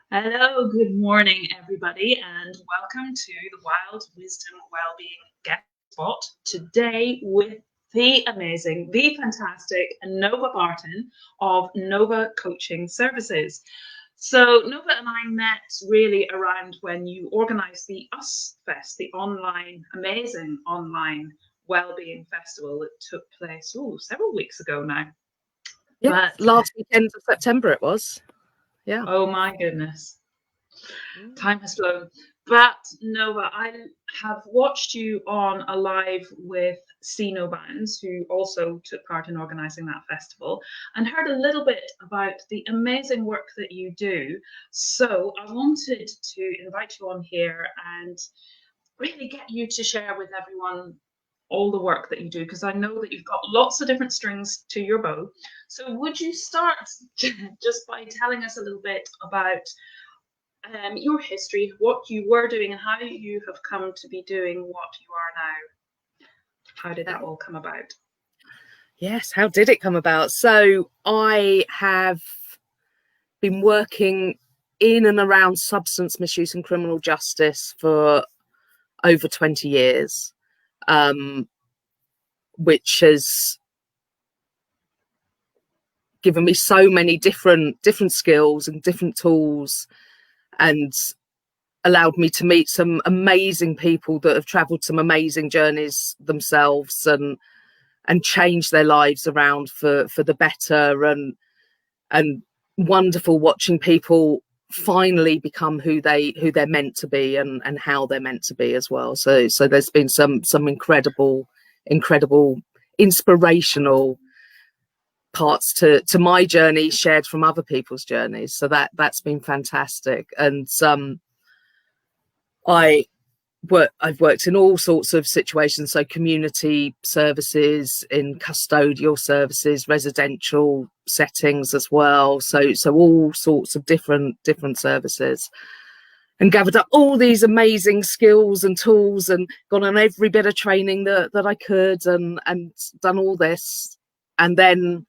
Hello, good morning, everybody, and welcome to the Wild Wisdom Wellbeing Guest Spot. Today with the amazing, the fantastic Nova Barton of Nova Coaching Services. So Nova and I met really around when you organised the US Fest, the amazing online wellbeing festival that took place several weeks ago now. Yeah, But last weekend of September it was. Yeah. oh my goodness. Time has flown. But Nova, I have watched you on a live with Sino Bands, who also took part in organising that festival, and heard a little bit about the amazing work that you do. So I wanted to invite you on here and really get you to share with everyone all the work that you do, because I know that you've got lots of different strings to your bow. So would you start just by telling us a little bit about your history, what you were doing, and how you have come to be doing what you are now? How did that all come about? Yes, how did it come about? So I have been working in and around substance misuse and criminal justice for over 20 years, which has given me so many different skills and different tools, and allowed me to meet some amazing people that have traveled some amazing journeys themselves and change their lives around for the better, and wonderful watching people finally become who they're meant to be, and how they're meant to be as well. So there's been some incredible inspirational parts to my journey shared from other people's journeys. So that's been fantastic. And I've worked in all sorts of situations, so community services, in custodial services, residential settings as well. So all sorts of different services, and gathered up all these amazing skills and tools, and gone on every bit of training that I could, and done all this. And then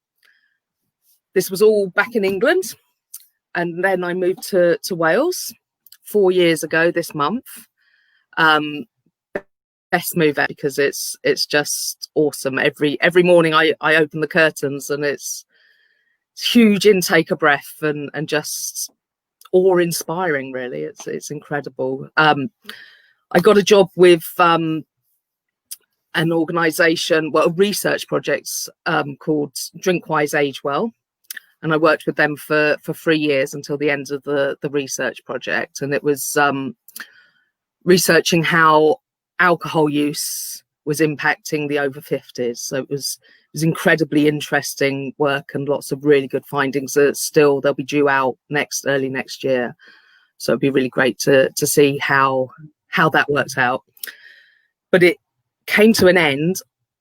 this was all back in England, and then I moved to Wales 4 years ago this month. Best move ever, because it's just awesome. Every morning I open the curtains, and it's huge intake of breath, and just awe-inspiring, really. It's incredible. I got a job with an organisation, a research project called Drinkwise Age Well, and I worked with them for 3 years until the end of the research project. And it was researching how alcohol use was impacting the over 50s. So it was incredibly interesting work, and lots of really good findings that still they'll be due out early next year. So it'd be really great to see how that works out. But it came to an end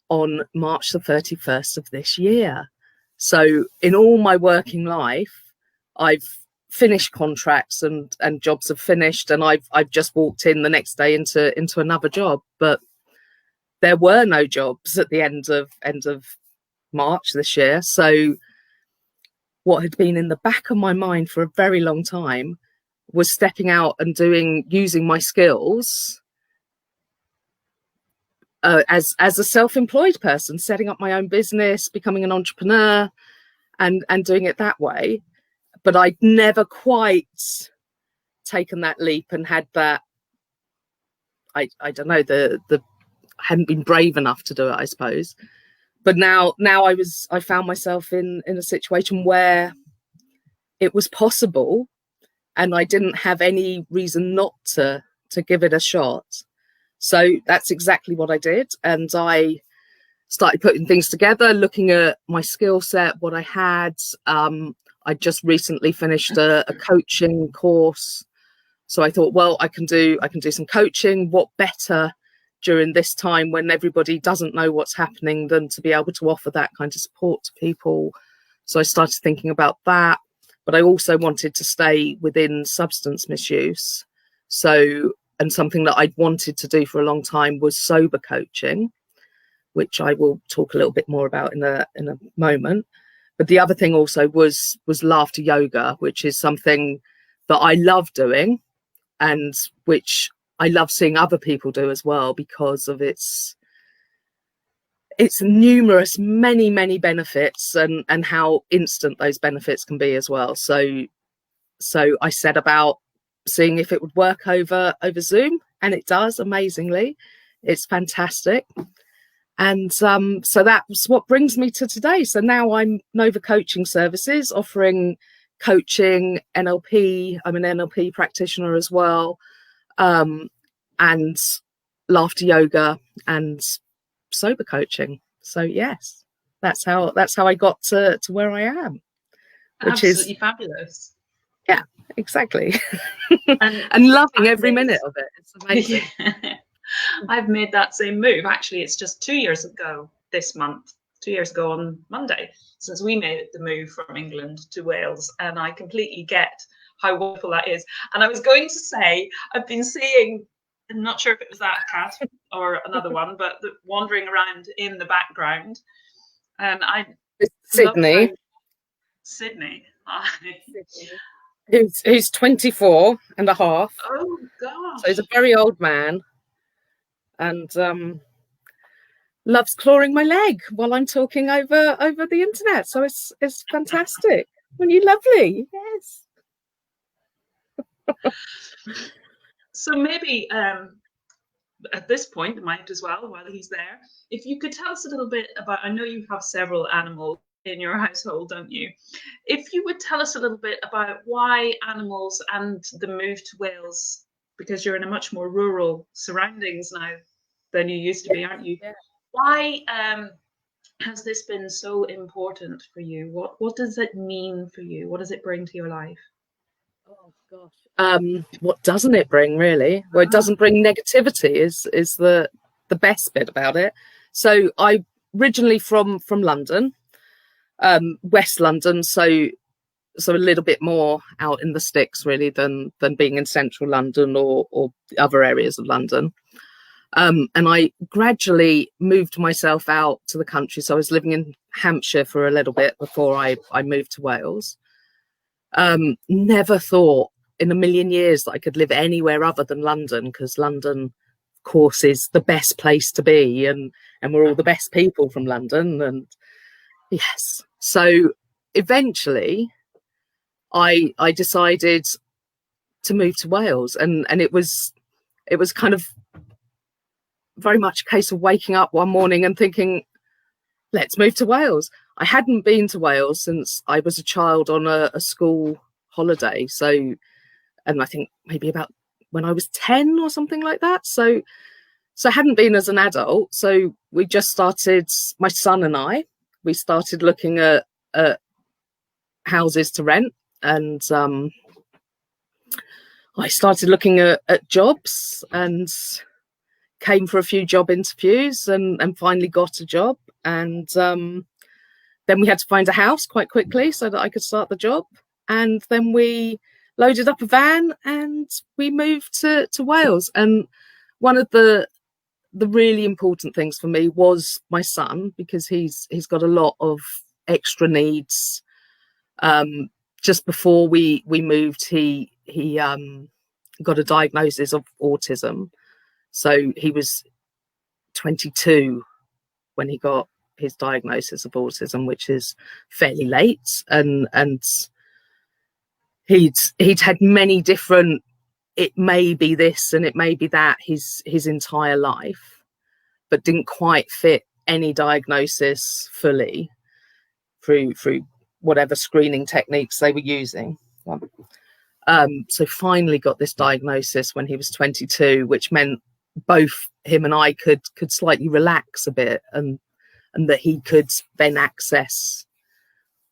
on March the 31st of this year. So in all my working life, I've finished contracts, and jobs have finished, and I've just walked in the next day into another job. But there were no jobs at the end of March this year. So what had been in the back of my mind for a very long time was stepping out and using my skills as a self-employed person, setting up my own business, becoming an entrepreneur, and doing it that way. But I'd never quite taken that leap, and had that, I don't know, the hadn't been brave enough to do it, I suppose. But now I found myself in a situation where it was possible, and I didn't have any reason not to give it a shot. So that's exactly what I did. And I started putting things together, looking at my skill set, what I had. I just recently finished a coaching course. So I thought, well, I can do some coaching. What better during this time when everybody doesn't know what's happening than to be able to offer that kind of support to people? So I started thinking about that. But I also wanted to stay within substance misuse. So, and something that I'd wanted to do for a long time was sober coaching, which I will talk a little bit more about in a moment. But the other thing also was laughter yoga, which is something that I love doing, and which I love seeing other people do as well, because of its numerous, many benefits, and how instant those benefits can be as well. So I set about seeing if it would work over Zoom, and it does amazingly. It's fantastic. And so that's what brings me to today. So now I'm Nova Coaching Services, offering coaching, NLP. I'm an NLP practitioner as well, and laughter yoga and sober coaching. So yes, that's how I got to where I am, which absolutely is fabulous. Yeah, exactly. And loving every minute of it. It's amazing. Yeah. I've made that same move. Actually, it's just 2 years ago this month, 2 years ago on Monday, since we made the move from England to Wales. And I completely get how wonderful that is. And I was going to say, I've been seeing, I'm not sure if it was that cat or another one, but wandering around in the background. And it's Sydney. Sydney. Who's 24 and a half. Oh, gosh. So he's a very old man. And loves clawing my leg while I'm talking over the internet. So it's fantastic. Well, you lovely. Yes. So maybe at this point, might as well, while he's there, if you could tell us a little bit about, I know you have several animals in your household, don't you? If you would tell us a little bit about why animals and the move to Wales, because you're in a much more rural surroundings now than you used to be, aren't you? Yeah. Why has this been so important for you? What does it mean for you? What does it bring to your life? Oh gosh. What doesn't it bring, really? Well, it doesn't bring negativity is the best bit about it. So I originally from London, West London, so a little bit more out in the sticks really than being in central London or other areas of London. And I gradually moved myself out to the country. So I was living in Hampshire for a little bit before I moved to Wales. Never thought in a million years that I could live anywhere other than London, because London, of course, is the best place to be, and we're all the best people from London. And yes, so eventually I decided to move to Wales, and it was kind of very much a case of waking up one morning and thinking, let's move to Wales. I hadn't been to Wales since I was a child on a school holiday. So, and I think maybe about when I was 10 or something like that. So I hadn't been as an adult. So we just started, my son and we started looking at houses to rent, and I started looking at jobs and came for a few job interviews and finally got a job. And then we had to find a house quite quickly so that I could start the job. And then we loaded up a van and we moved to Wales. And one of the really important things for me was my son, because he's got a lot of extra needs. Just before we moved, he got a diagnosis of autism. So he was 22 when he got his diagnosis of autism, which is fairly late. And he'd had many different, it may be this and it may be that, his entire life, but didn't quite fit any diagnosis fully through whatever screening techniques they were using. So finally got this diagnosis when he was 22, which meant both him and I could slightly relax a bit, and that he could then access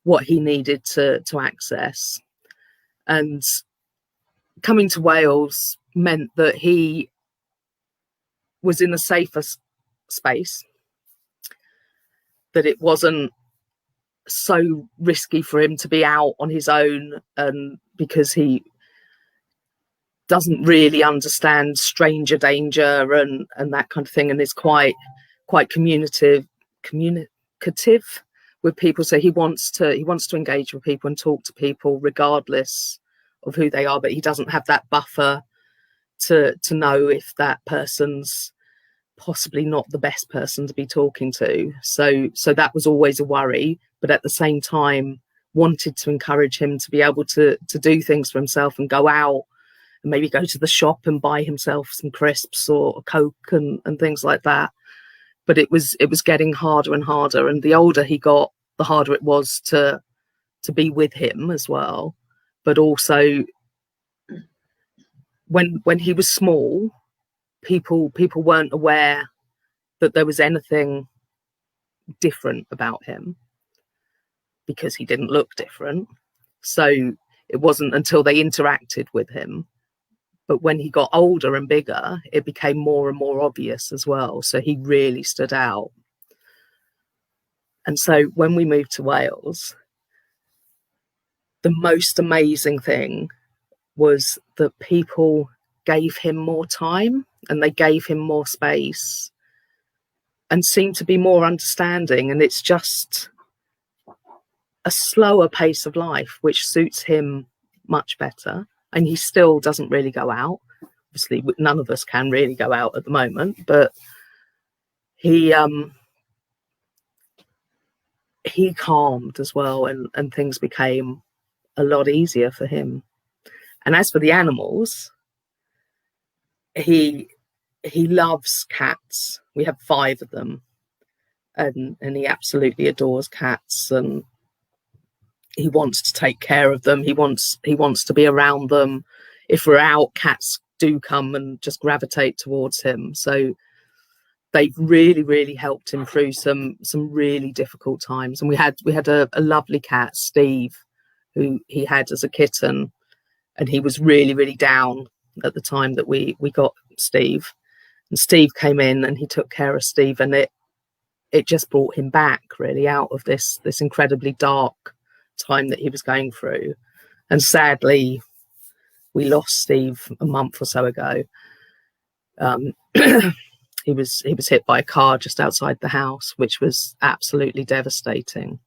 what he needed to access. And coming to Wales meant that he was in a safer space, that it wasn't so risky for him to be out on his own, and because he doesn't really understand stranger danger and that kind of thing, and is quite communicative with people. So he wants to engage with people and talk to people regardless who they are, but he doesn't have that buffer to know if that person's possibly not the best person to be talking to. So that was always a worry, but at the same time wanted to encourage him to be able to do things for himself and go out and maybe go to the shop and buy himself some crisps or a Coke and things like that. But it was getting harder and harder, and the older he got, the harder it was to be with him as well. But also when he was small, people weren't aware that there was anything different about him because he didn't look different. So it wasn't until they interacted with him. But when he got older and bigger, it became more and more obvious as well. So he really stood out. And so when we moved to Wales, the most amazing thing was that people gave him more time and they gave him more space and seemed to be more understanding. And it's just a slower pace of life, which suits him much better. And he still doesn't really go out. Obviously, none of us can really go out at the moment, but he calmed as well, and things became a lot easier for him. And as for the animals, he loves cats. We have 5 of them, and he absolutely adores cats, and he wants to take care of them. He wants to be around them. If we're out, cats do come and just gravitate towards him. So they've really, really helped him through some really difficult times. And we had a lovely cat, Steve, who he had as a kitten, and he was really, really down at the time that we got Steve. And Steve came in and he took care of Steve, and it just brought him back really out of this incredibly dark time that he was going through. And sadly, we lost Steve a month or so ago. He was hit by a car just outside the house, which was absolutely devastating.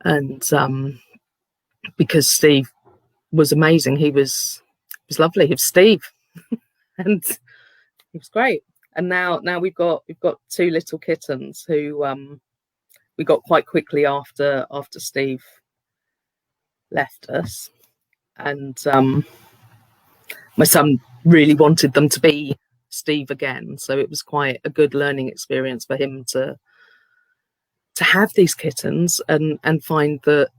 And because Steve was amazing, he was lovely. He was Steve, and he was great. And now we've got 2 little kittens who we got quite quickly after Steve left us, and my son really wanted them to be Steve again, so it was quite a good learning experience for him to have these kittens and find that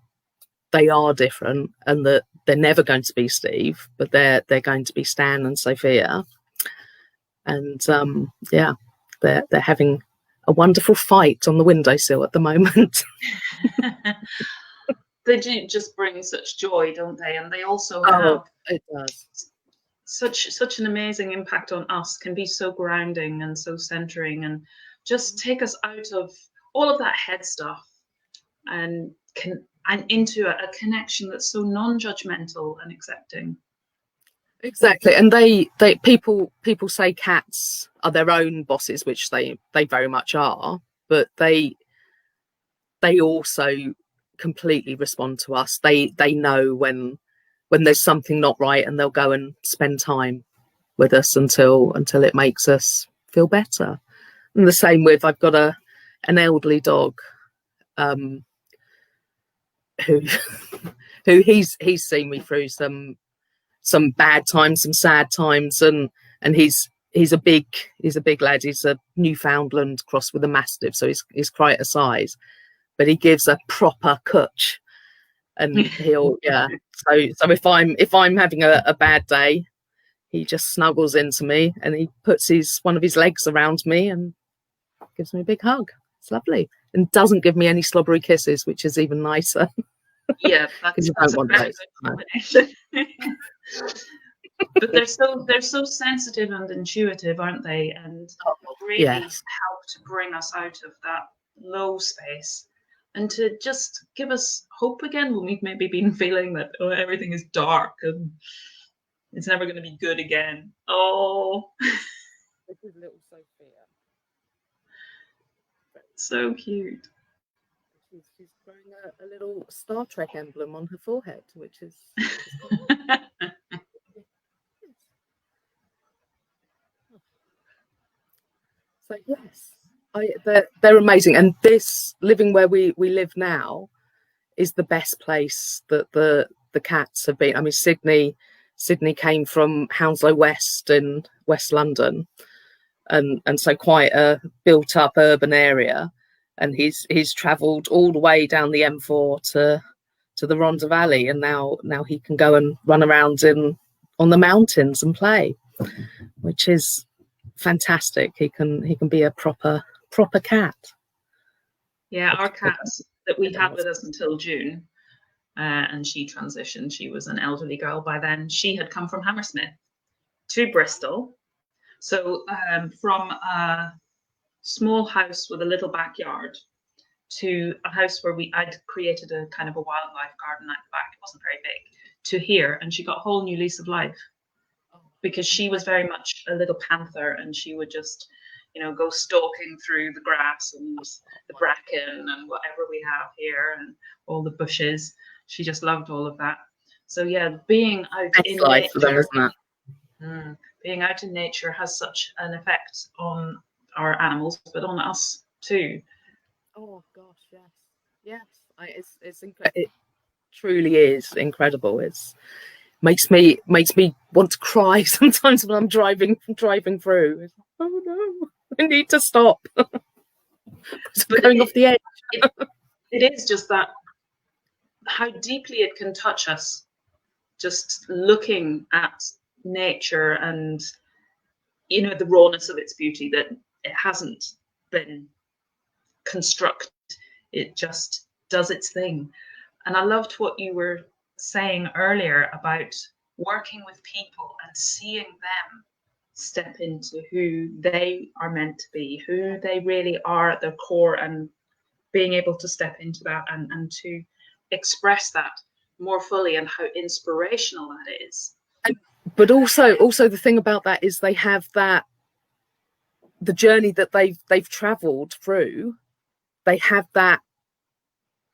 they are different and that they're never going to be Steve, but they're going to be Stan and Sophia. And they're having a wonderful fight on the windowsill at the moment. They do just bring such joy, don't they? And they also have it does such an amazing impact on us, can be so grounding and so centering, and just take us out of all of that head stuff and into a connection that's so non-judgmental and accepting. Exactly. And they people say cats are their own bosses, which they very much are, but they also completely respond to us. They know when there's something not right, and they'll go and spend time with us until it makes us feel better. And the same with, I've got an elderly dog who he's seen me through some bad times, some sad times, and he's a big lad. He's a Newfoundland crossed with a Mastiff, so he's quite a size, but he gives a proper cutch, and he'll So if I'm having a bad day, he just snuggles into me and he puts one of his legs around me and gives me a big hug. It's lovely, and doesn't give me any slobbery kisses, which is even nicer. Yeah, that's a very good combination. But they're so sensitive and intuitive, aren't they? And really help to bring us out of that low space and to just give us hope again when we've maybe been feeling that everything is dark and it's never going to be good again. Oh, this is little Sophia. So cute. She's growing a little Star Trek emblem on her forehead, which is so yes, they're amazing. And this living where we live now is the best place that the cats have been. I mean, Sydney came from Hounslow West in West London, and so quite a built up urban area. And he's travelled all the way down the M4 to the Rhondda Valley, and now he can go and run around on the mountains and play, which is fantastic. He can be a proper cat. Yeah, our cat that we had with us until June, and she transitioned. She was an elderly girl by then. She had come from Hammersmith to Bristol. So from a small house with a little backyard to a house where I'd created a kind of a wildlife garden at the back. It wasn't very big, to here, and she got a whole new lease of life because she was very much a little panther, and she would just, go stalking through the grass and the bracken and whatever we have here and all the bushes. She just loved all of that. So yeah, being out in nature, for them, isn't it? Being out in nature has such an effect on our animals, but on us too. Oh gosh, yes. It's incredible. It truly is incredible. It's makes me want to cry sometimes when I'm driving through. It's like, oh no, I need to stop. Going off the edge. It is just that how deeply it can touch us, just looking at nature and the rawness of its beauty, that it hasn't been constructed. It just does its thing. And I loved what you were saying earlier about working with people and seeing them step into who they are meant to be, who they really are at their core, and being able to step into that and to express that more fully, and how inspirational that is. But also the thing about that is they have that, the journey that they've traveled through, they have that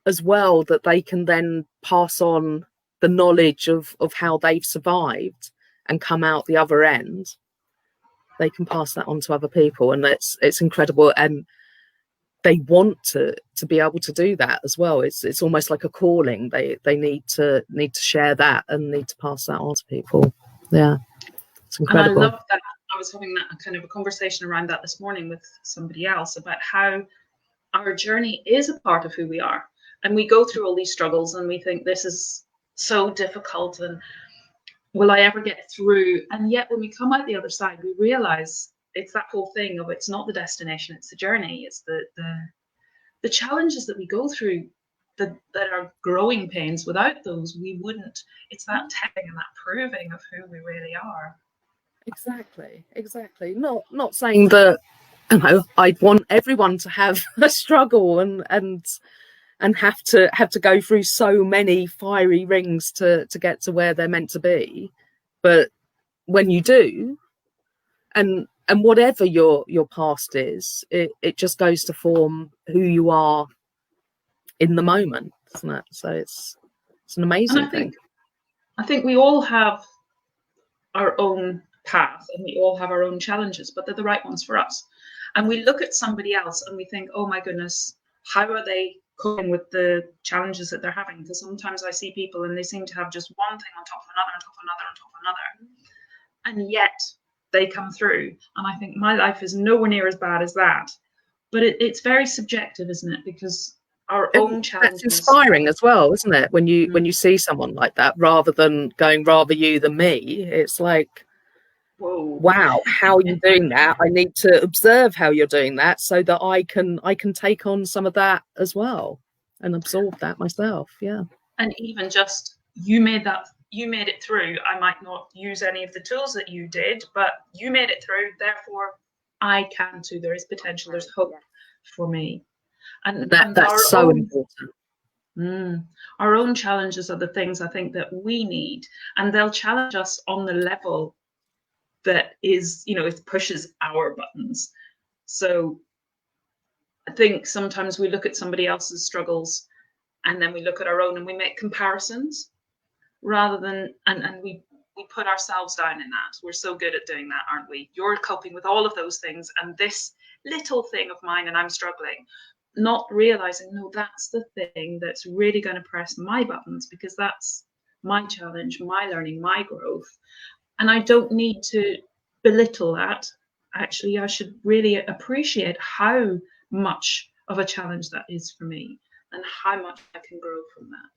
as well, that they can then pass on the knowledge of how they've survived and come out the other end. They can pass that on to other people, and it's incredible. And they want to be able to do that as well. It's almost like a calling. They need to share that and need to pass that on to people. Yeah, it's incredible. And I love that. I was having that kind of a conversation around that this morning with somebody else about how our journey is a part of who we are. And we go through all these struggles and we think this is so difficult and will I ever get through? And yet when we come out the other side, we realize it's that whole thing of, it's not the destination, it's the journey. It's the challenges that we go through that are growing pains. Without those, we wouldn't. It's that testing and that proving of who we really are. Exactly. Not saying that I'd want everyone to have a struggle and have to go through so many fiery rings to get to where they're meant to be. But when you do, and whatever your past is, it just goes to form who you are in the moment, isn't it? So it's an amazing thing. I think we all have our own path and we all have our own challenges, but they're the right ones for us. And we look at somebody else and we think, oh my goodness, how are they coping with the challenges that they're having? Because sometimes I see people and they seem to have just one thing on top of another, on top of another, on top of another. And yet they come through. And I think my life is nowhere near as bad as that. But it's very subjective, isn't it? Because our own challenges. That's inspiring as well, isn't it? When you see someone like that, rather than going rather you than me, it's like, whoa, wow, how are you doing that? I need to observe how you're doing that so that I can take on some of that as well and absorb that myself. Yeah. And even just you made it through. I might not use any of the tools that you did, but you made it through. Therefore, I can too. There is potential. There's hope for me. And that's so important. Our own challenges are the things I think that we need, and they'll challenge us on the level that is, it pushes our buttons. So I think sometimes we look at somebody else's struggles and then we look at our own and we make comparisons rather than, and we put ourselves down in that. We're so good at doing that, aren't we? You're coping with all of those things and this little thing of mine and I'm struggling, not realizing, no, that's the thing that's really going to press my buttons, because that's my challenge, my learning, my growth. And I don't need to belittle that. Actually, I should really appreciate how much of a challenge that is for me and how much I can grow from that.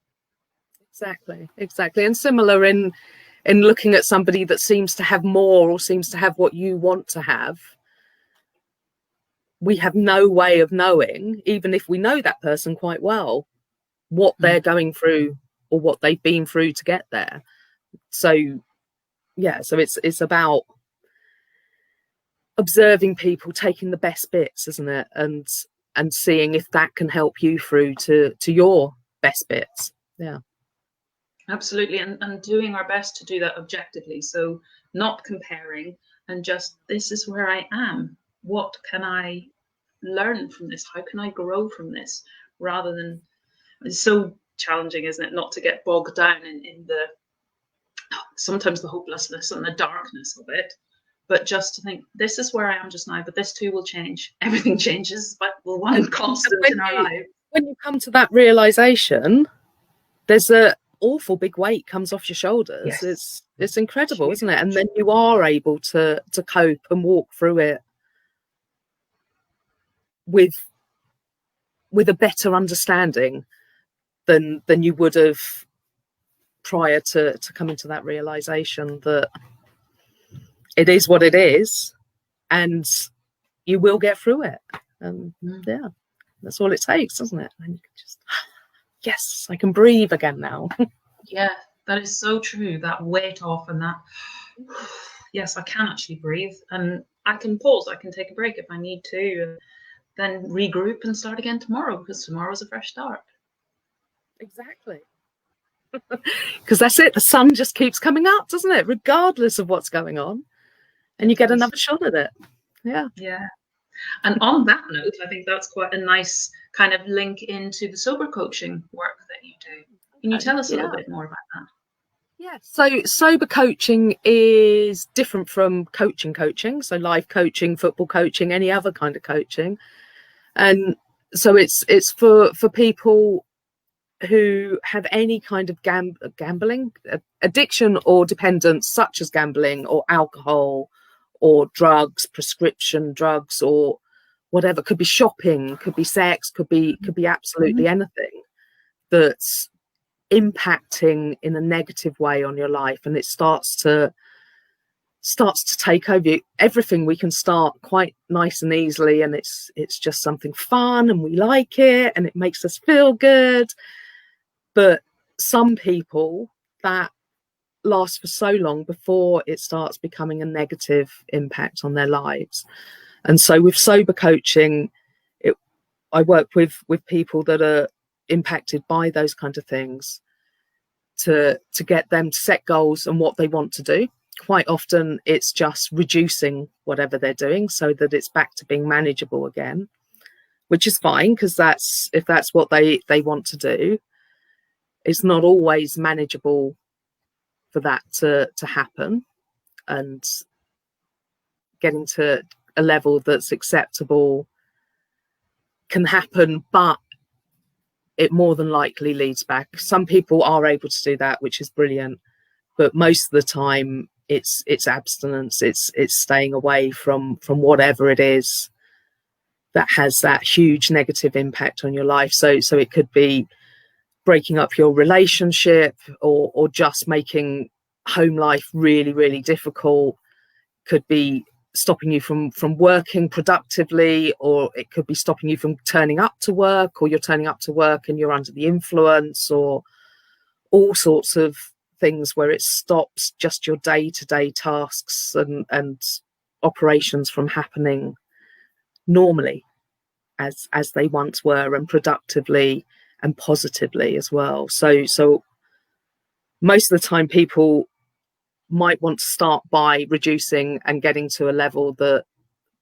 Exactly. And similar in looking at somebody that seems to have more or seems to have what you want to have. We have no way of knowing, even if we know that person quite well, what they're going through or what they've been through to get there. So yeah, so it's about observing people, taking the best bits, isn't it, and seeing if that can help you through to your best bits. Yeah, absolutely. And doing our best to do that objectively, so not comparing, and just, this is where I am, what can I learn from this, how can I grow from this, rather than, it's so challenging, isn't it, not to get bogged down in the sometimes the hopelessness and the darkness of it, but just to think, this is where I am just now, but this too will change. Everything changes, but we'll one constant in our life. When you come to that realization, there's a awful big weight comes off your shoulders. Yes. It's incredible, isn't it? And then you are able to cope and walk through it with a better understanding than you would have prior to coming to that realization that it is what it is and you will get through it. And yeah, that's all it takes, doesn't it? And you can just, yes, I can breathe again now. Yeah, that is so true. That weight off and that, yes, I can actually breathe, and I can pause, I can take a break if I need to, and then regroup and start again tomorrow, because tomorrow's a fresh start. Exactly. Because that's it, the sun just keeps coming up, doesn't it, regardless of what's going on, and you get another shot at it. Yeah. And on that note, I think that's quite a nice kind of link into the sober coaching work that you do. Can you tell us a little bit more about that? Yeah, so sober coaching is different from coaching, so life coaching, football coaching, any other kind of coaching. And so it's for people who have any kind of gambling addiction or dependence, such as gambling or alcohol or drugs, prescription drugs, or whatever. Could be shopping, could be sex, could be absolutely anything that's impacting in a negative way on your life, and it starts to take over you. Everything we can start quite nice and easily, and it's just something fun and we like it and it makes us feel good. But some people, that lasts for so long before it starts becoming a negative impact on their lives. And so with sober coaching, I work with people that are impacted by those kind of things to get them to set goals and what they want to do. Quite often it's just reducing whatever they're doing so that it's back to being manageable again, which is fine, because if that's what they want to do. It's not always manageable for that to happen, and getting to a level that's acceptable can happen, but it more than likely leads back. Some people are able to do that, which is brilliant, but most of the time it's abstinence, it's staying away from whatever it is that has that huge negative impact on your life. So it could be breaking up your relationship, or just making home life really, really difficult. Could be stopping you from working productively, or it could be stopping you from turning up to work, or you're turning up to work and you're under the influence, or all sorts of things where it stops just your day-to-day tasks and operations from happening normally as they once were, and productively and positively as well. So most of the time people might want to start by reducing and getting to a level that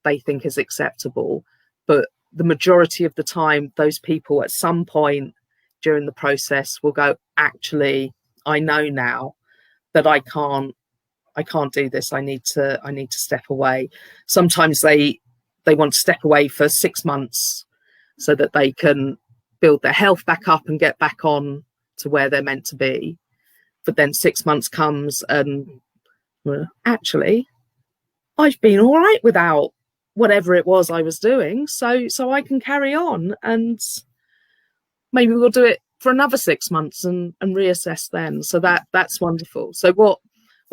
they think is acceptable, but the majority of the time those people at some point during the process will go, actually, I know now that I can't do this. I need to step away. Sometimes they want to step away for 6 months so that they can build their health back up and get back on to where they're meant to be. But then 6 months comes and, well, actually, I've been all right without whatever it was I was doing, so I can carry on, and maybe we'll do it for another 6 months and reassess then. So that's wonderful. So what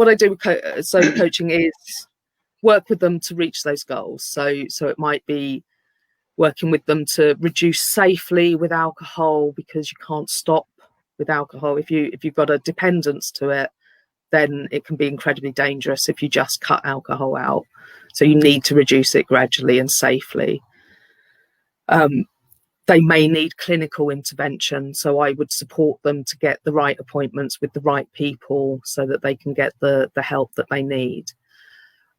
I do with sober coaching is work with them to reach those goals. So it might be working with them to reduce safely with alcohol, because you can't stop with alcohol. If you've got a dependence to it, then it can be incredibly dangerous if you just cut alcohol out. So you need to reduce it gradually and safely. They may need clinical intervention, so I would support them to get the right appointments with the right people so that they can get the help that they need,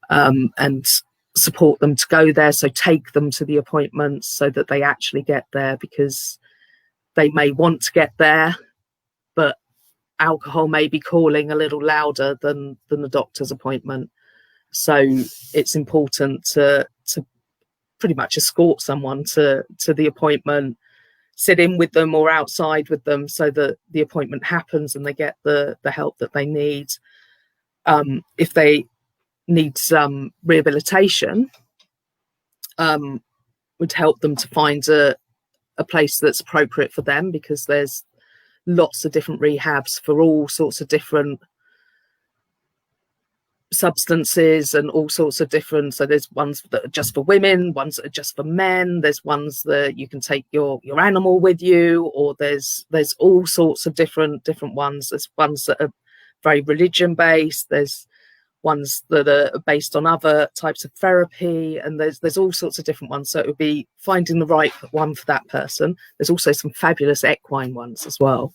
and support them to go there. So take them to the appointments so that they actually get there, because they may want to get there, but alcohol may be calling a little louder than the doctor's appointment. So it's important to pretty much escort someone to the appointment, sit in with them or outside with them so that the appointment happens and they get the help that they need. If they need some rehabilitation, would help them to find a place that's appropriate for them, because there's lots of different rehabs for all sorts of different substances and all sorts of different. So there's ones that are just for women, ones that are just for men, there's ones that you can take your animal with you, or there's all sorts of different ones. There's ones that are very religion based, there's ones that are based on other types of therapy, and there's all sorts of different ones. So it would be finding the right one for that person. There's also some fabulous equine ones as well,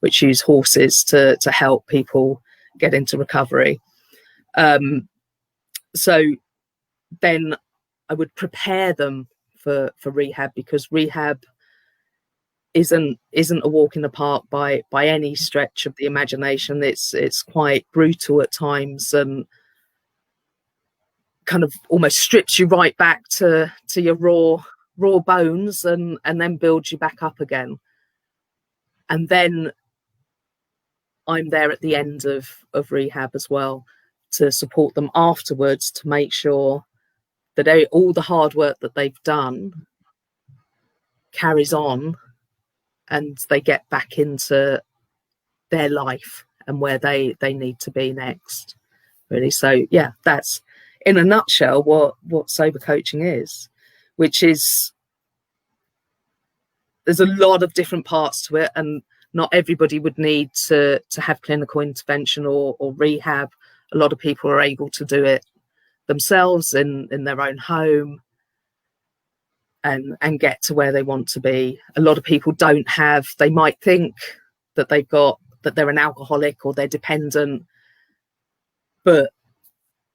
which use horses to help people get into recovery. So then I would prepare them for rehab, because rehab isn't a walk in the park by any stretch of the imagination. It's quite brutal at times, and kind of almost strips you right back to your raw bones, and then builds you back up again. And then I'm there at the end of rehab as well, to support them afterwards, to make sure that all the hard work that they've done carries on and they get back into their life and where they need to be next, really. So yeah, that's in a nutshell what sober coaching is, which is, there's a lot of different parts to it, and not everybody would need to have clinical intervention or rehab. A lot of people are able to do it themselves in their own home and get to where they want to be. A lot of people don't have, they might think that they're an alcoholic or they're dependent, but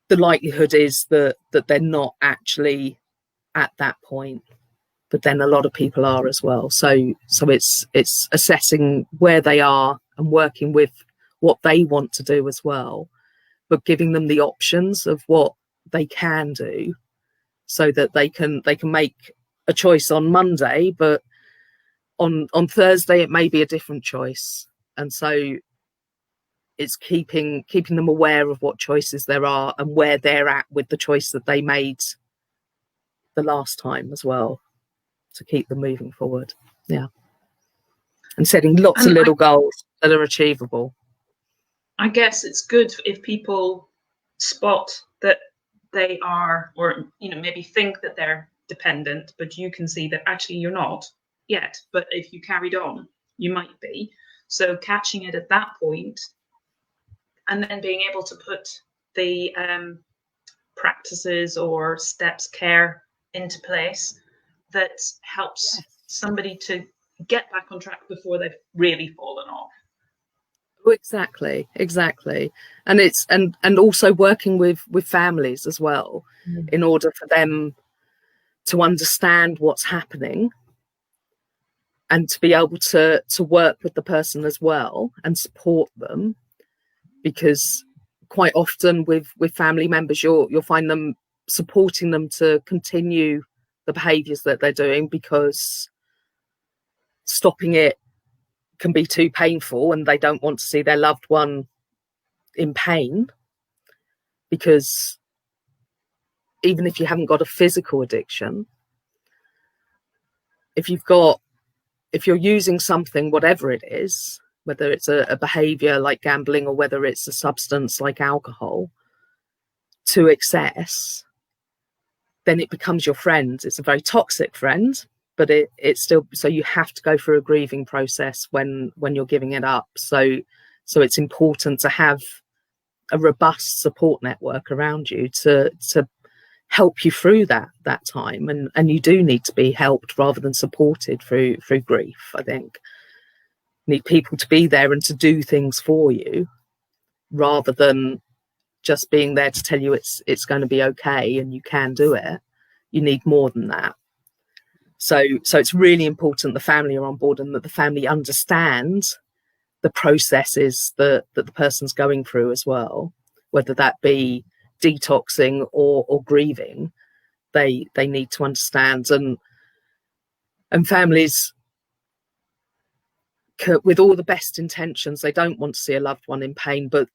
the likelihood is that they're not actually at that point. But then a lot of people are as well. So it's assessing where they are and working with what they want to do as well, but giving them the options of what they can do, so that they can make a choice on Monday, but on Thursday it may be a different choice. And so it's keeping them aware of what choices there are and where they're at with the choice that they made the last time as well, to keep them moving forward. Yeah. And setting lots of little goals that are achievable. I guess it's good if people spot that they are, or maybe think that they're dependent, but you can see that actually you're not yet. But if you carried on, you might be. So catching it at that point, and then being able to put the practices or steps, care into place that helps somebody to get back on track before they've really fallen off. Exactly. And it's and also working with families as well, in order for them to understand what's happening, and to be able to work with the person as well and support them, because quite often with family members, you'll find them supporting them to continue the behaviours that they're doing, because stopping it can be too painful and they don't want to see their loved one in pain. Because even if you haven't got a physical addiction, if you're using something, whatever it is, whether it's a behavior like gambling or whether it's a substance like alcohol, to excess, then it becomes your friend. It's a very toxic friend, but it's still, so you have to go through a grieving process when you're giving it up. So it's important to have a robust support network around you to help you through that time, and you do need to be helped rather than supported through grief. I think you need people to be there and to do things for you, rather than just being there to tell you it's going to be okay and you can do it. You need more than that. So it's really important the family are on board and that the family understands the processes that the person's going through as well, whether that be detoxing or grieving. They need to understand, and families, with all the best intentions, they don't want to see a loved one in pain, but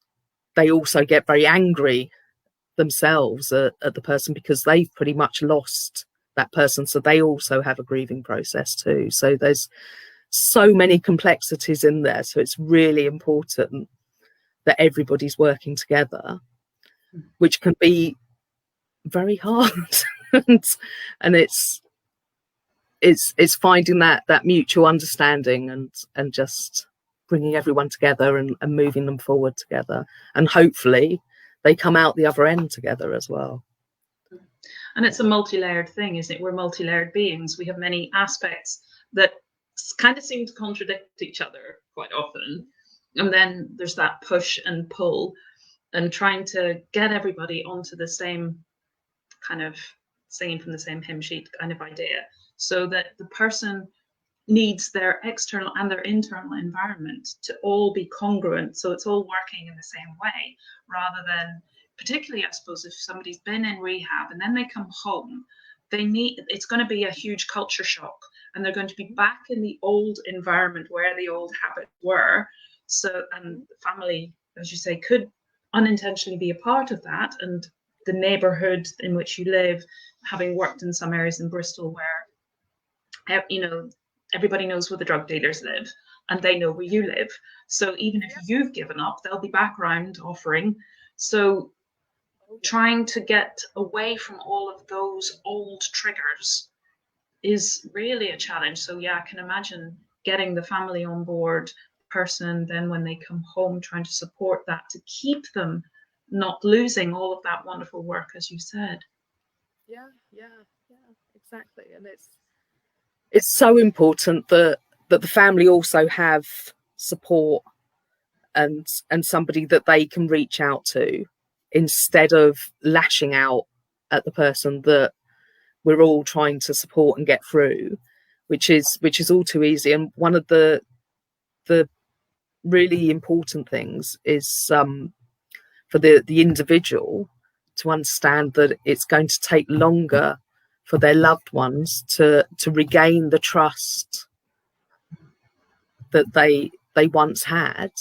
they also get very angry themselves at the person because they've pretty much lost that person, so they also have a grieving process too. So there's so many complexities in there, so it's really important that everybody's working together, which can be very hard. and it's finding that mutual understanding and just bringing everyone together and moving them forward together, and hopefully they come out the other end together as well. And it's a multi-layered thing, isn't it? We're multi-layered beings. We have many aspects that kind of seem to contradict each other quite often. And then there's that push and pull, and trying to get everybody onto the same kind of singing from the same hymn sheet kind of idea, so that the person needs their external and their internal environment to all be congruent, so it's all working in the same way, rather than, particularly I suppose if somebody's been in rehab and then they come home, it's going to be a huge culture shock, and they're going to be back in the old environment where the old habits were. So, and the family, as you say, could unintentionally be a part of that, and the neighborhood in which you live, having worked in some areas in Bristol where everybody knows where the drug dealers live and they know where you live, so even if you've given up, they'll be back round offering. So trying to get away from all of those old triggers is really a challenge. So yeah, I can imagine getting the family on board, person, then when they come home, trying to support that to keep them not losing all of that wonderful work, as you said. Yeah, exactly. And it's so important that the family also have support and somebody that they can reach out to, instead of lashing out at the person that we're all trying to support and get through, which is all too easy. And one of the really important things is for the individual to understand that it's going to take longer for their loved ones to regain the trust that they once had,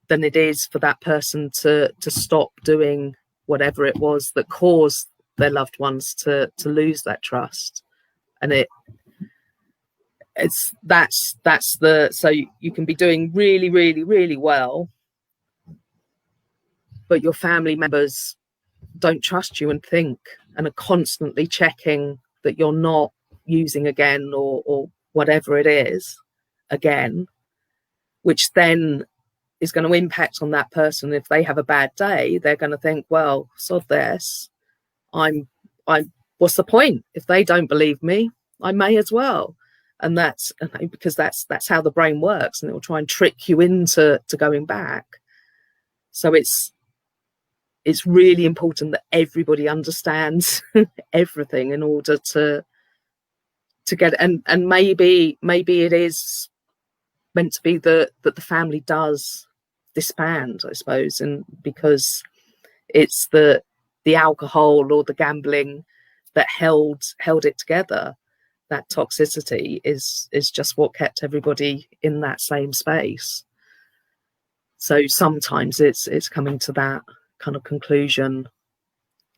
than it is for that person to stop doing whatever it was that caused their loved ones to lose that trust. And that's the, so you can be doing really, really, really well, but your family members don't trust you and think and are constantly checking that you're not using again or whatever it is again, which then is going to impact on that person. If they have a bad day, they're going to think, well, sod this, I'm what's the point? If they don't believe me, I may as well. And that's because that's how the brain works, and it will try and trick you into going back. So it's really important that everybody understands everything in order to to get, and maybe it is meant to be that the family does disband, I suppose, and because it's the alcohol or the gambling that held it together. That toxicity is just what kept everybody in that same space. So sometimes it's coming to that kind of conclusion,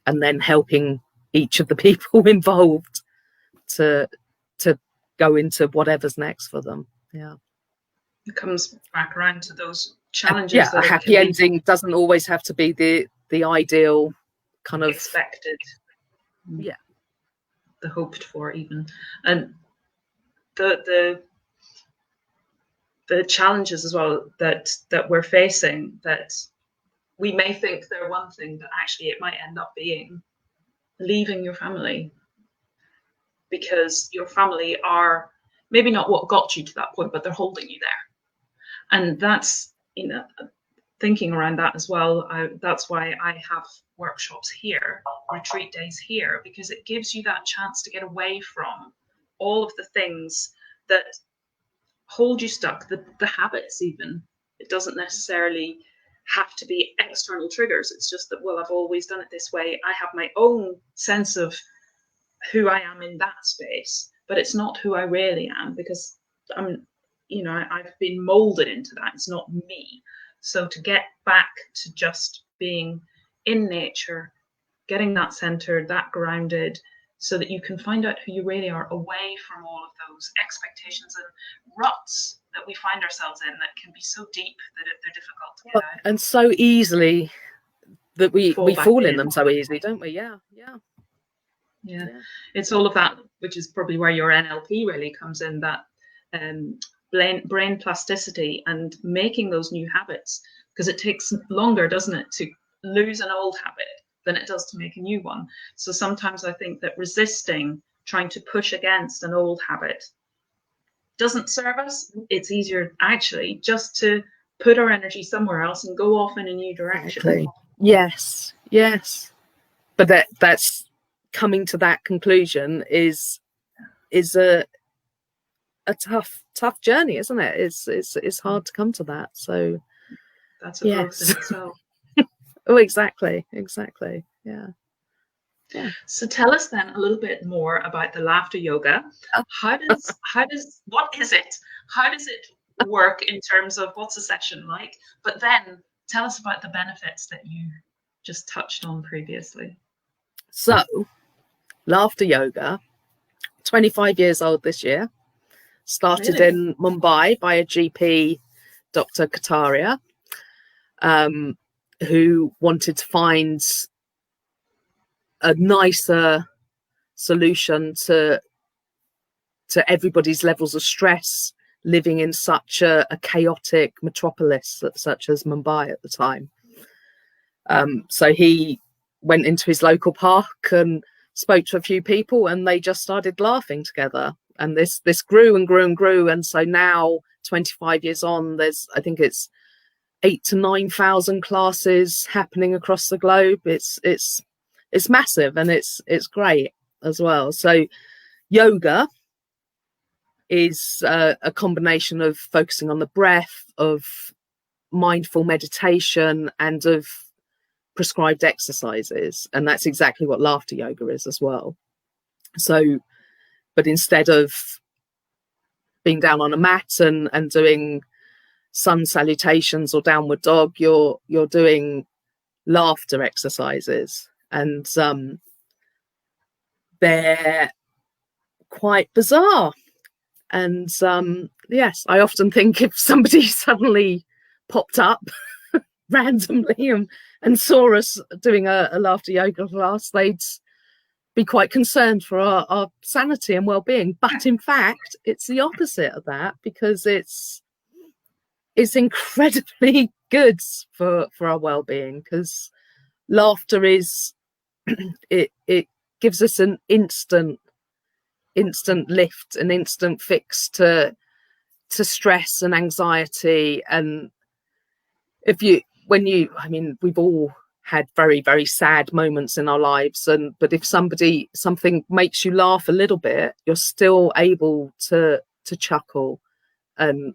and then helping each of the people involved to go into whatever's next for them. Yeah, it comes back around to those challenges. Yeah, that a happy ending doesn't always have to be the ideal kind of expected. Yeah, the hoped for even, and the challenges as well that we're facing, that we may think they're one thing, but actually it might end up being leaving your family, because your family are maybe not what got you to that point, but they're holding you there. And that's, thinking around that as well. That's why I have workshops here, retreat days here, because it gives you that chance to get away from all of the things that hold you stuck, the habits even. It doesn't necessarily have to be external triggers. It's just that, well, I've always done it this way. I have my own sense of who I am in that space, but it's not who I really am, because I've been molded into that. It's not me. So to get back to just being in nature, getting that centered, that grounded, so that you can find out who you really are, away from all of those expectations and ruts that we find ourselves in, that can be so deep that they're difficult to get out. And so easily that we fall in them so easily, don't we? Yeah. It's all of that, which is probably where your NLP really comes in, that brain plasticity and making those new habits, because it takes longer, doesn't it, to lose an old habit than it does to make a new one. So sometimes I think that resisting, trying to push against an old habit, doesn't serve us. It's easier actually just to put our energy somewhere else and go off in a new direction. Exactly. Yes. But that's coming to that conclusion is a tough journey, isn't it? It's hard to come to that. So that's a growth in itself. Oh, exactly. Yeah. So tell us then a little bit more about the laughter yoga. What is it? How does it work in terms of what's a session like? But then tell us about the benefits that you just touched on previously. So, laughter yoga, 25 years old this year, started in Mumbai by a GP, Dr. Kataria, who wanted to find a nicer solution to everybody's levels of stress living in such a chaotic metropolis such as Mumbai at the time. So he went into his local park and spoke to a few people, and they just started laughing together. And this grew and grew and grew. And so now, 25 years on, I think it's 8,000 to 9,000 classes happening across the globe. It's massive, and it's great as well. So yoga is a combination of focusing on the breath, of mindful meditation, and of prescribed exercises. And that's exactly what laughter yoga is as well. So, but instead of being down on a mat and doing sun salutations or downward dog, you're doing laughter exercises, and they're quite bizarre. And yes, I often think if somebody suddenly popped up randomly and saw us doing a laughter yoga class, they'd be quite concerned for our sanity and well-being. But in fact, it's the opposite of that, because it's incredibly good for our well-being, because laughter is it gives us an instant lift, an instant fix to stress and anxiety. And we've all had very, very sad moments in our lives, but if something makes you laugh a little bit, you're still able to chuckle, and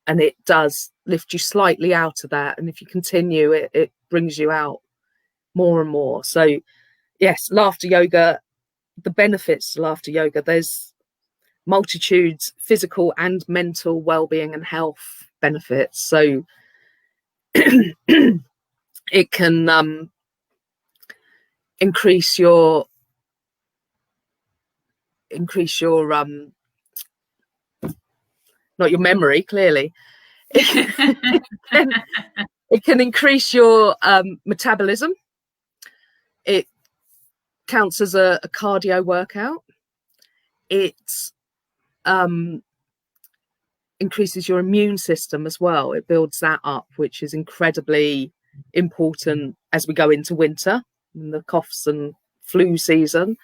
it does lift you slightly out of that, and if you continue, it brings you out more and more. So yes, laughter yoga, the benefits of laughter yoga, there's multitudes, physical and mental well-being and health benefits. So it can increase your not your memory, clearly. It can increase your metabolism. It counts as a cardio workout. It increases your immune system as well. It builds that up, which is incredibly important as we go into winter, in the coughs and flu season,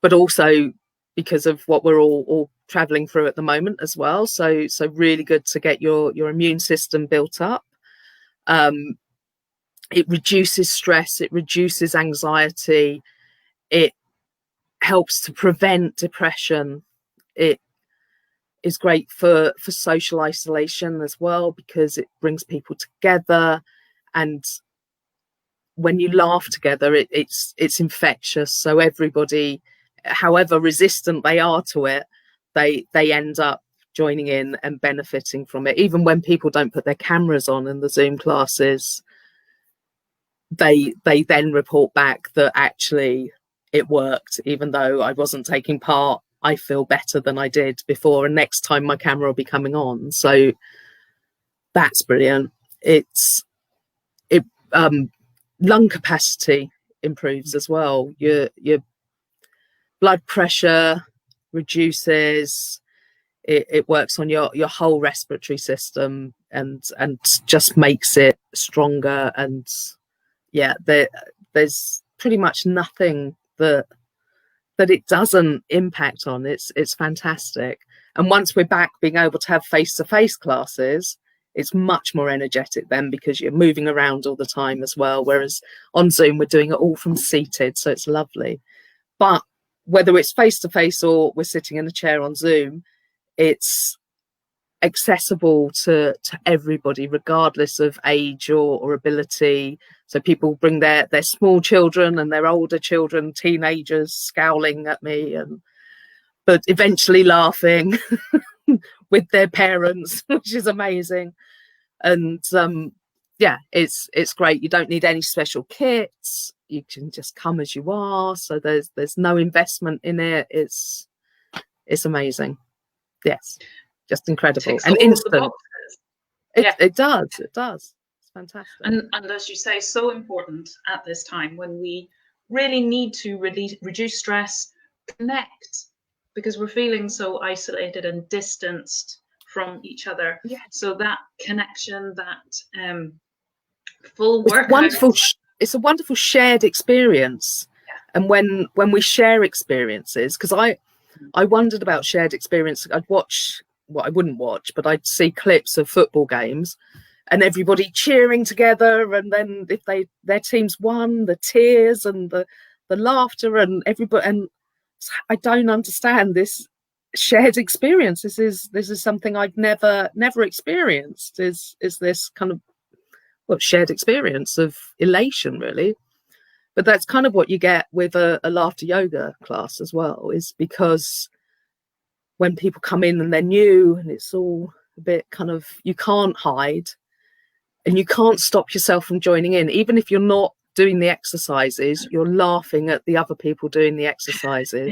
but also because of what we're all traveling through at the moment as well. So really good to get your immune system built up. It reduces stress, it reduces anxiety, it helps to prevent depression. It is great for social isolation as well, because it brings people together, and when you laugh together, it's infectious. So everybody, however resistant they are to it, they end up joining in and benefiting from it. Even when people don't put their cameras on in the Zoom classes, they then report back that actually it worked. Even though I wasn't taking part, I feel better than I did before, and next time my camera will be coming on. So that's brilliant. Lung capacity improves as well. Your blood pressure reduces. It works on your whole respiratory system, and just makes it stronger. And yeah, there's pretty much nothing that it doesn't impact on. It's fantastic. And once we're back being able to have face-to-face classes, it's much more energetic then, because you're moving around all the time as well. Whereas on Zoom, we're doing it all from seated, so it's lovely. But whether it's face-to-face or we're sitting in a chair on Zoom, it's accessible to everybody, regardless of age or ability. So people bring their small children and their older children, teenagers, scowling at me, but eventually laughing with their parents, which is amazing. And yeah, it's great. You don't need any special kits. You can just come as you are. So there's no investment in it. It's amazing. Yes, just incredible and instant. It does. It's fantastic. And as you say, so important at this time when we really need to reduce stress, connect, because we're feeling so isolated and distanced from each other. Yeah. So that connection, that full work. It's a wonderful shared experience. Yeah. And when we share experiences, because I wondered about shared experience. I'd watch, I wouldn't watch, but I'd see clips of football games and everybody cheering together, and then if their teams won, the tears and the laughter and everybody. And I don't understand this shared experience. This is something I've never experienced. Is this kind of shared experience of elation, really? But that's kind of what you get with a laughter yoga class as well, is because when people come in and they're new and it's all a bit kind of, you can't hide and you can't stop yourself from joining in. Even if you're not doing the exercises, you're laughing at the other people doing the exercises.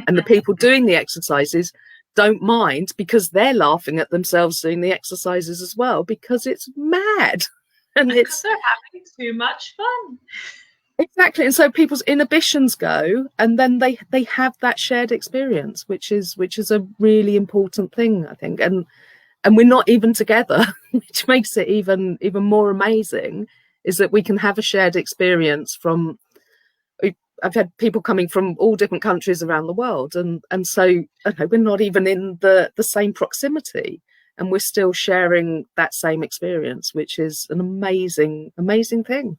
And the people doing the exercises don't mind, because they're laughing at themselves doing the exercises as well, because it's mad. And they're having too much fun. Exactly. And so people's inhibitions go, and then they have that shared experience, which is a really important thing, I think. And we're not even together, which makes it even more amazing, is that we can have a shared experience from, I've had people coming from all different countries around the world, and so we're not even in the same proximity, and we're still sharing that same experience, which is an amazing thing.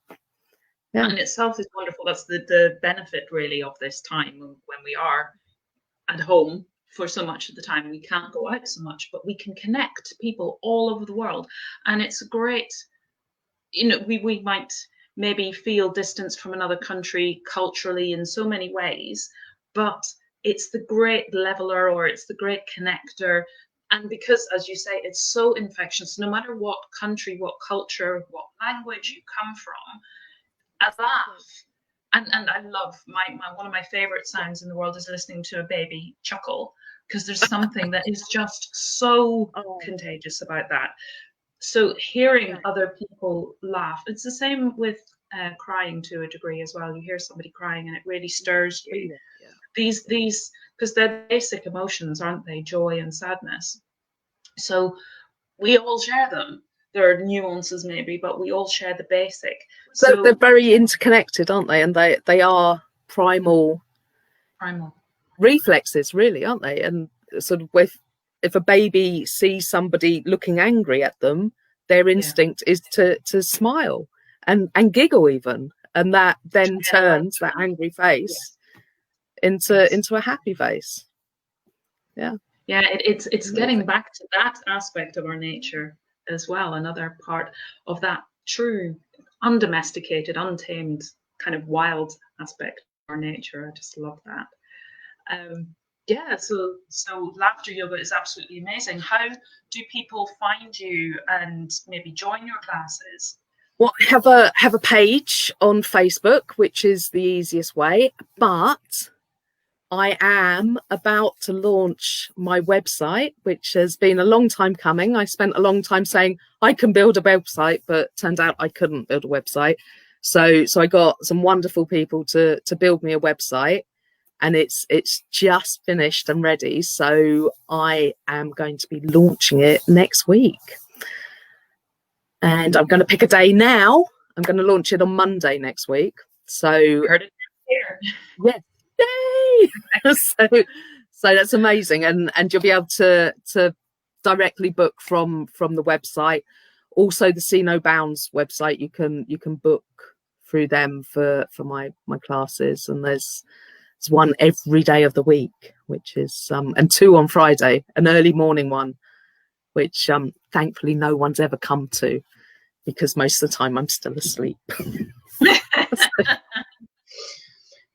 Yeah. That in itself is wonderful. That's the benefit really of this time when we are at home for so much of the time. We can't go out so much, but we can connect to people all over the world. And it's great, we might maybe feel distanced from another country culturally in so many ways, but it's the great leveler, or it's the great connector. And because, as you say, it's so infectious, no matter what country, what culture, what language you come from, a laugh. And I love my one of my favorite sounds in the world is listening to a baby chuckle, because there's something that is just so contagious about that. So hearing other people laugh, it's the same with crying to a degree as well. You hear somebody crying and it really stirs you. Yeah. These, because they're basic emotions, aren't they? Joy and sadness. So we all share them. There are nuances maybe, but we all share the basic. So they're very interconnected, aren't they? And they are primal reflexes, really, aren't they? And sort of if a baby sees somebody looking angry at them, their instinct is to smile and giggle even, and that then turns that angry face into a happy face. Yeah. Yeah, it's getting back to that aspect of our nature as well. Another part of that true, undomesticated, untamed, kind of wild aspect of our nature. I just love that. Yeah, so laughter yoga is absolutely amazing. How do people find you and maybe join your classes? Well, I have a page on Facebook, which is the easiest way, but I am about to launch my website, which has been a long time coming. I spent a long time saying I can build a website, but turned out I couldn't build a website. So I got some wonderful people to build me a website, and it's just finished and ready. So I am going to be launching it next week. And I'm going to pick a day now. I'm going to launch it on Monday next week. So you heard it here. Yeah. Yay! so that's amazing, and you'll be able to directly book from the website. Also, the See No Bounds website, you can book through them for my classes, and there's one every day of the week, which is and 2 on Friday, an early morning one, which thankfully no one's ever come to, because most of the time I'm still asleep.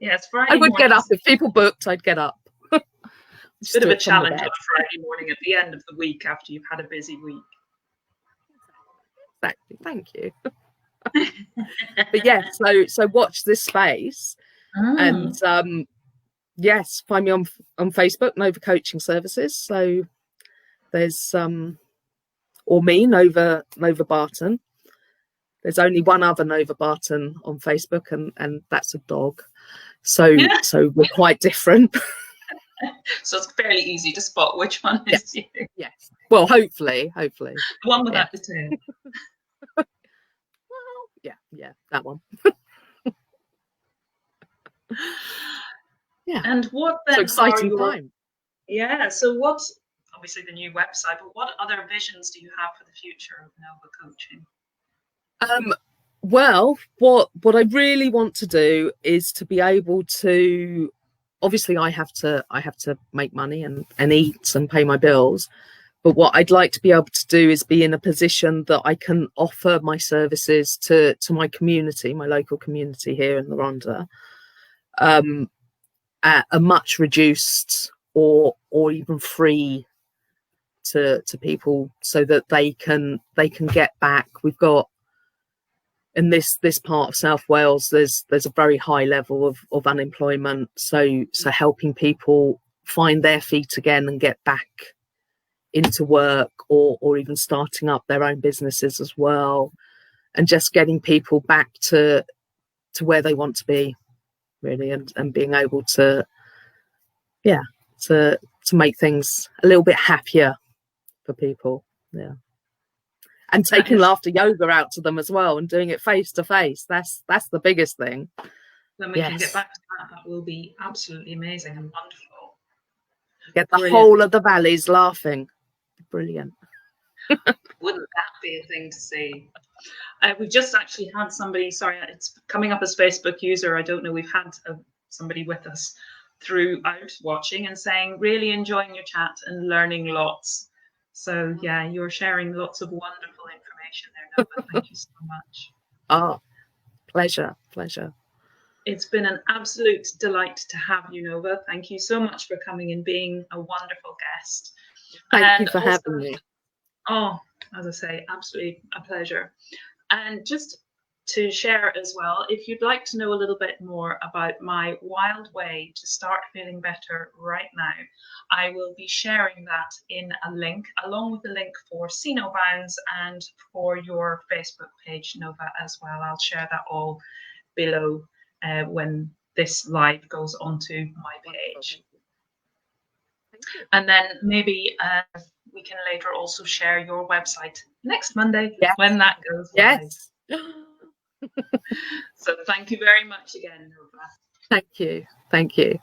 Yeah, it's Friday. I would get up if people booked. I'd get up. It's a bit of a challenge on a Friday morning at the end of the week after you've had a busy week. Exactly. Thank you. But yeah, so watch this space, and yes, find me on Facebook, Nova Coaching Services. So there's or me, Nova Barton. There's only one other Nova Barton on Facebook, and that's a dog. So we're quite different. So it's fairly easy to spot which one is you. Yes. Well, hopefully. The one without the tail. Well, yeah, that one. Yeah. And what then? So exciting time. Yeah. So what's obviously the new website, but what other visions do you have for the future of Nova Coaching? Well, what I really want to do is to be able to, obviously I have to make money and eat and pay my bills, but what I'd like to be able to do is be in a position that I can offer my services to my community, my local community here in the Rhondda, at a much reduced or even free to people, so that they can get back. We've got, in this part of South Wales, there's a very high level of unemployment. So helping people find their feet again and get back into work, or even starting up their own businesses as well, and just getting people back to where they want to be, really, and being able to make things a little bit happier for people. Yeah. And taking laughter yoga out to them as well, and doing it face to face. That's the biggest thing. When we can get back to that will be absolutely amazing and wonderful. Get the whole of the valleys laughing. Brilliant. Wouldn't that be a thing to see? We've just actually had somebody, sorry, it's coming up as Facebook user. I don't know, we've had somebody with us throughout watching and saying, really enjoying your chat and learning lots. So yeah, you're sharing lots of wonderful information there, Nova. Thank you so much. Oh, pleasure. It's been an absolute delight to have you, Nova. Thank you so much for coming and being a wonderful guest. Thank you for having me. Oh, as I say, absolutely a pleasure. And just to share as well, if you'd like to know a little bit more about my wild way to start feeling better right now, I will be sharing that in a link, along with the link for Bounds and for your Facebook page, Nova, as well. I'll share that all below when this live goes onto my page. And then maybe we can later also share your website next Monday when that goes live. So thank you very much again, Nova. Thank you.